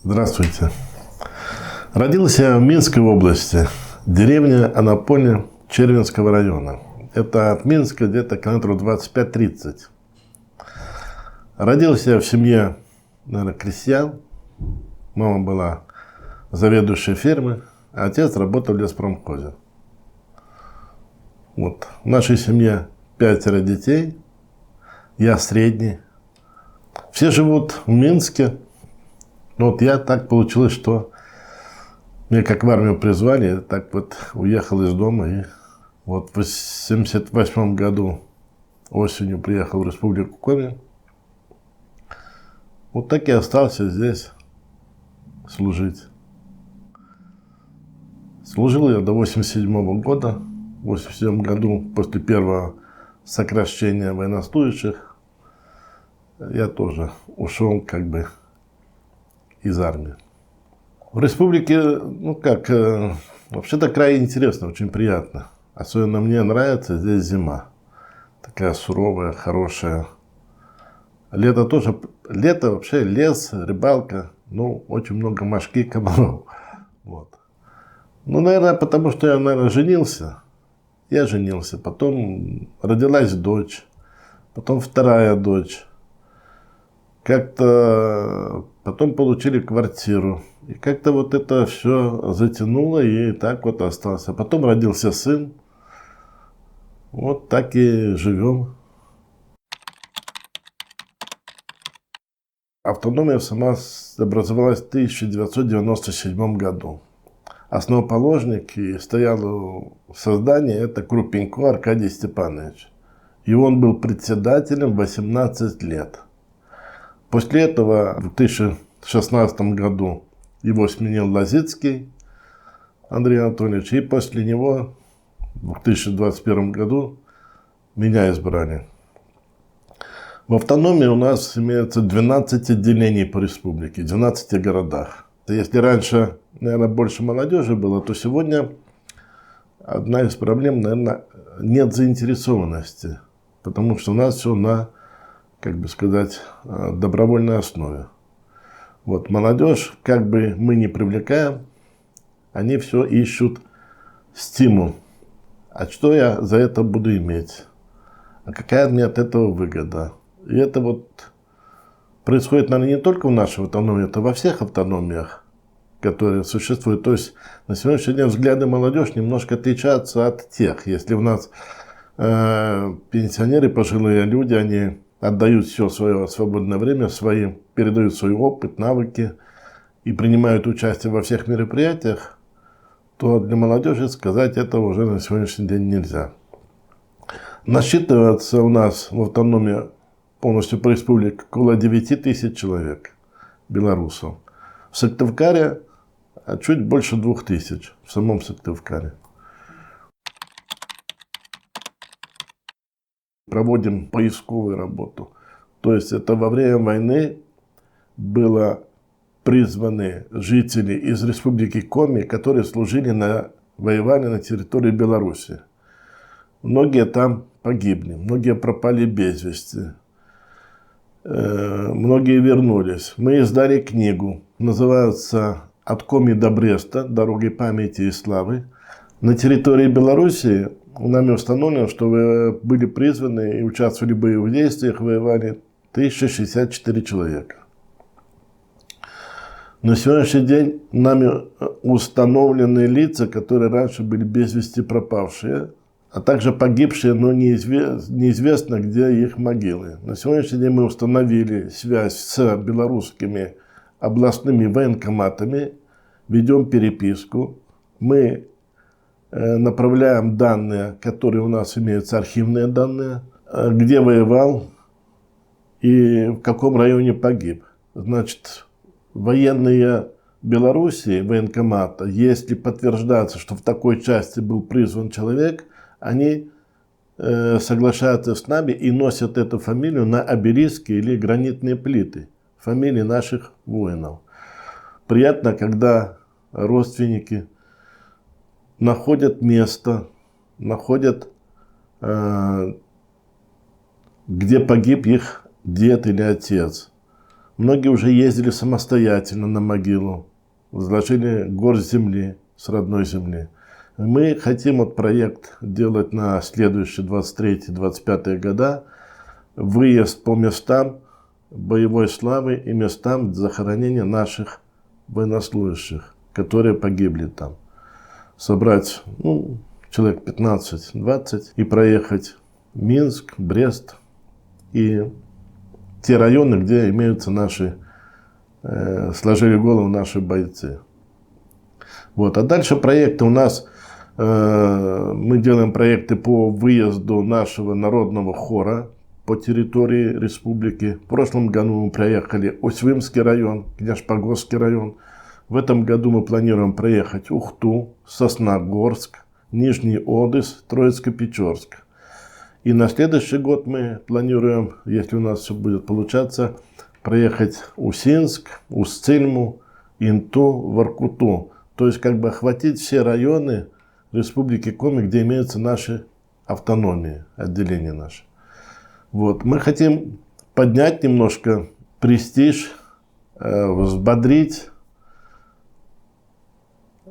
Здравствуйте. Родился я в Минской области, деревня Анаполе Червинского района. Это от Минска где-то километров 25-30. Родился я в семье, наверное, крестьян. Мама была заведующей фермы, а отец работал в леспромхозе. Вот. В нашей семье 5 детей, я средний. Все живут в Минске. Но вот я так получилось, что меня как в армию призвали, так вот уехал из дома. И вот в 1978 году осенью приехал в Республику Коми. Вот так и остался здесь служить. Служил я до 1987 года. В 1987 году, после первого сокращения военнослужащих, я тоже ушел как бы из армии. В республике, вообще-то край интересно, очень приятно. Особенно мне нравится здесь зима. Такая суровая, хорошая. Лето тоже, лето вообще лес, рыбалка, очень много мошки, комаров. Вот. Наверное, потому что я, женился. Я женился, потом родилась дочь, потом вторая дочь. Как-то потом получили квартиру. И как-то вот это все затянуло, и так вот остался. Потом родился сын. Вот так и живем. Автономия сама образовалась в 1997 году. Основоположник и стоял у создания это Крупенько Аркадий Степанович. И он был председателем 18 лет. После этого в 2016 году его сменил Лозицкий Андрей Анатольевич. И после него в 2021 году меня избрали. В автономии у нас имеется 12 отделений по республике, в 12 городах. Если раньше, наверное, больше молодежи было, то сегодня одна из проблем, наверное, нет заинтересованности. Потому что у нас все на, добровольной основе. Вот молодежь, как бы мы ни привлекаем, они все ищут стимул. А что я за это буду иметь? А какая мне от этого выгода? И это вот происходит, наверное, не только в нашей автономии, это во всех автономиях, которые существуют. То есть на сегодняшний день взгляды молодежи немножко отличаются от тех. Если у нас пенсионеры, пожилые люди, они отдают все свое свободное время, передают свой опыт, навыки и принимают участие во всех мероприятиях, то для молодежи сказать этого уже на сегодняшний день нельзя. Насчитывается у нас в автономии полностью по республике около 9 тысяч человек, белорусов. В Сыктывкаре чуть больше 2000, в самом Сыктывкаре. Проводим поисковую работу. То есть это во время войны было призваны жители из республики Коми, которые воевали на территории Беларуси. Многие там погибли, многие пропали без вести, многие вернулись. Мы издали книгу, называется «От Коми до Бреста. Дороги памяти и славы». На территории Беларуси нами установлено, что вы были призваны и участвовали в боевых действиях, воевали 1064 человека. На сегодняшний день нами установлены лица, которые раньше были без вести пропавшие, а также погибшие, но неизвестно, где их могилы. На сегодняшний день мы установили связь с белорусскими областными военкоматами, ведем переписку. Мы направляем данные, которые у нас имеются, архивные данные, где воевал и в каком районе погиб. Значит, военные Белоруссии, военкомата, если подтверждается, что в такой части был призван человек, они соглашаются с нами и носят эту фамилию на обелиски или гранитные плиты, фамилии наших воинов. Приятно, когда родственники находят место, находят, где погиб их дед или отец. Многие уже ездили самостоятельно на могилу, возложили горсть земли с родной земли. Мы хотим вот проект делать на следующие 23-25 года, выезд по местам боевой славы и местам захоронения наших военнослужащих, которые погибли там. Собрать человек 15-20 и проехать Минск, Брест и те районы, где имеются наши, сложили голову наши бойцы. Вот. А дальше проекты у нас, мы делаем проекты по выезду нашего народного хора по территории республики. В прошлом году мы проехали Усть-Вымский район, Княжпогосский район. В этом году мы планируем проехать Ухту, Сосногорск, Нижний Одесс, Троицко-Печорск. И на следующий год мы планируем, если у нас все будет получаться, проехать Усинск, Устильму, Инту, Воркуту. То есть как бы охватить все районы Республики Коми, где имеются наши автономии, отделения наши. Вот. Мы хотим поднять немножко престиж, взбодрить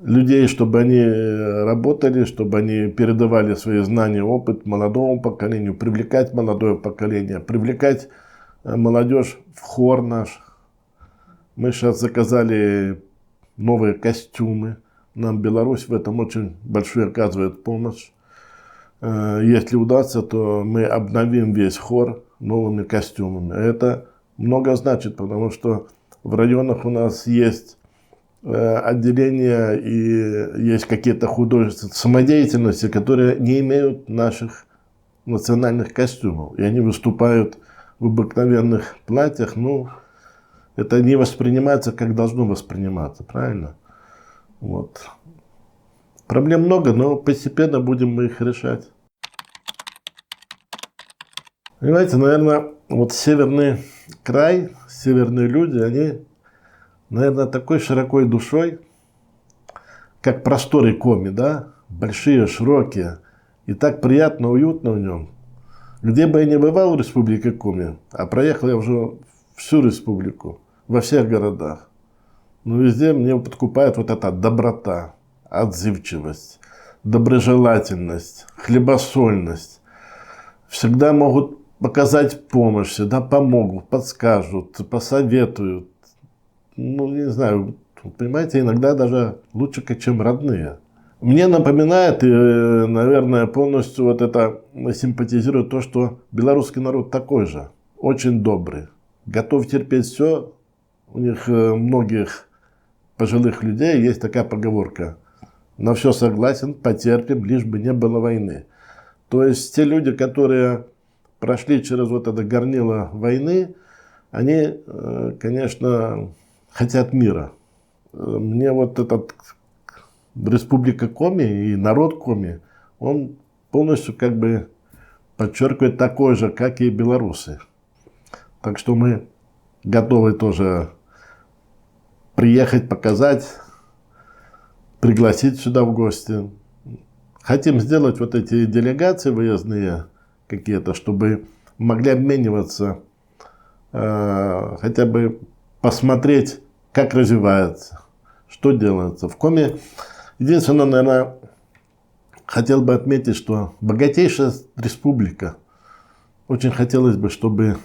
людей, чтобы они работали, чтобы они передавали свои знания, опыт молодому поколению, привлекать молодое поколение, привлекать молодежь в хор наш. Мы сейчас заказали новые костюмы. Нам Беларусь в этом очень большую оказывает помощь. Если удастся, то мы обновим весь хор новыми костюмами. Это много значит, потому что в районах у нас есть отделения и есть какие-то художественные самодеятельности, которые не имеют наших национальных костюмов. И они выступают в обыкновенных платьях. Это не воспринимается, как должно восприниматься, правильно? Вот. Проблем много, но постепенно будем мы их решать. Понимаете, наверное, вот северный край, северные люди, они, наверное, такой широкой душой, как просторы Коми, да, большие, широкие, и так приятно, уютно в нем. Где бы я ни бывал в республике Коми, а проехал я уже всю республику, во всех городах, но везде мне подкупает вот эта доброта, отзывчивость, доброжелательность, хлебосольность. Всегда могут показать помощь, всегда помогут, подскажут, посоветуют. Не знаю, понимаете, иногда даже лучше, чем родные. Мне напоминает, и, наверное, полностью вот это симпатизирует то, что белорусский народ такой же, очень добрый, готов терпеть все. У них многих пожилых людей есть такая поговорка: на все согласен, потерпим, лишь бы не было войны. То есть те люди, которые прошли через вот это горнило войны, они, конечно, хотят мира. Мне вот этот Республика Коми и народ Коми, он полностью как бы подчеркивает такой же, как и белорусы. Так что мы готовы тоже приехать, показать, пригласить сюда в гости. Хотим сделать вот эти делегации выездные какие-то, чтобы могли обмениваться, хотя бы посмотреть, как развивается, что делается. В Коми единственное, наверное, хотел бы отметить, что богатейшая республика. Очень хотелось бы, чтобы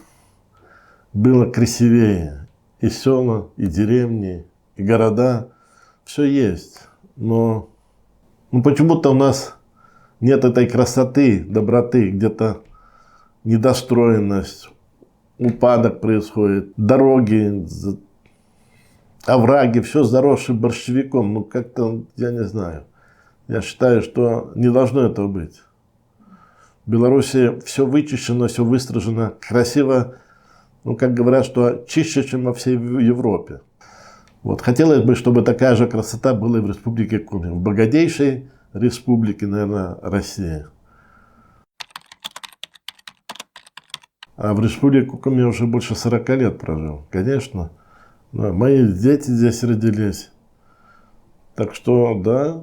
было красивее. И села, и деревни, и города. Все есть. Но почему-то у нас нет этой красоты, доброты. Где-то недостроенность, упадок происходит. Дороги, овраги, все заросшее борщевиком. Как-то, я не знаю. Я считаю, что не должно этого быть. В Беларуси все вычищено, все выстражено, красиво. Как говорят, что чище, чем во всей Европе. Вот. Хотелось бы, чтобы такая же красота была и в Республике Коми. В богатейшей республике, наверное, России. А в Республике Коми я уже больше 40 лет прожил. Конечно. Да, мои дети здесь родились. Так что, да,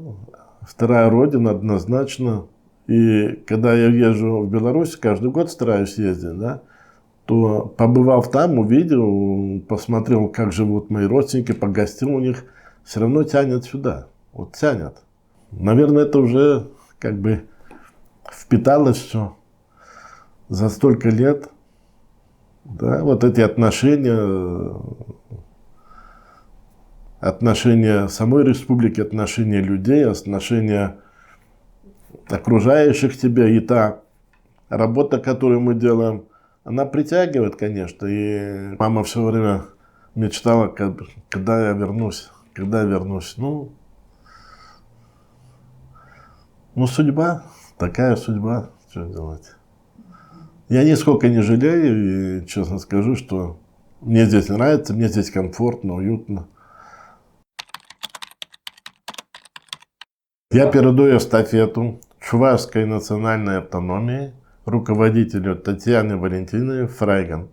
вторая родина однозначно. И когда я езжу в Беларусь, каждый год стараюсь ездить, да, то, побывав там, увидел, посмотрел, как живут мои родственники, погостил у них, все равно тянет сюда. Вот тянет. Наверное, это уже как бы впиталось все за столько лет. Да, вот эти отношения самой республики, отношения людей, отношения окружающих тебя, и та работа, которую мы делаем, она притягивает, конечно. И мама все время мечтала, когда я вернусь, когда я вернусь. Ну, судьба, такая судьба, что делать. Я нисколько не жалею, и честно скажу, что мне здесь нравится, мне здесь комфортно, уютно. Я передаю эстафету Чувашской национальной автономии руководителю Татьяне Валентиновне Фрайган.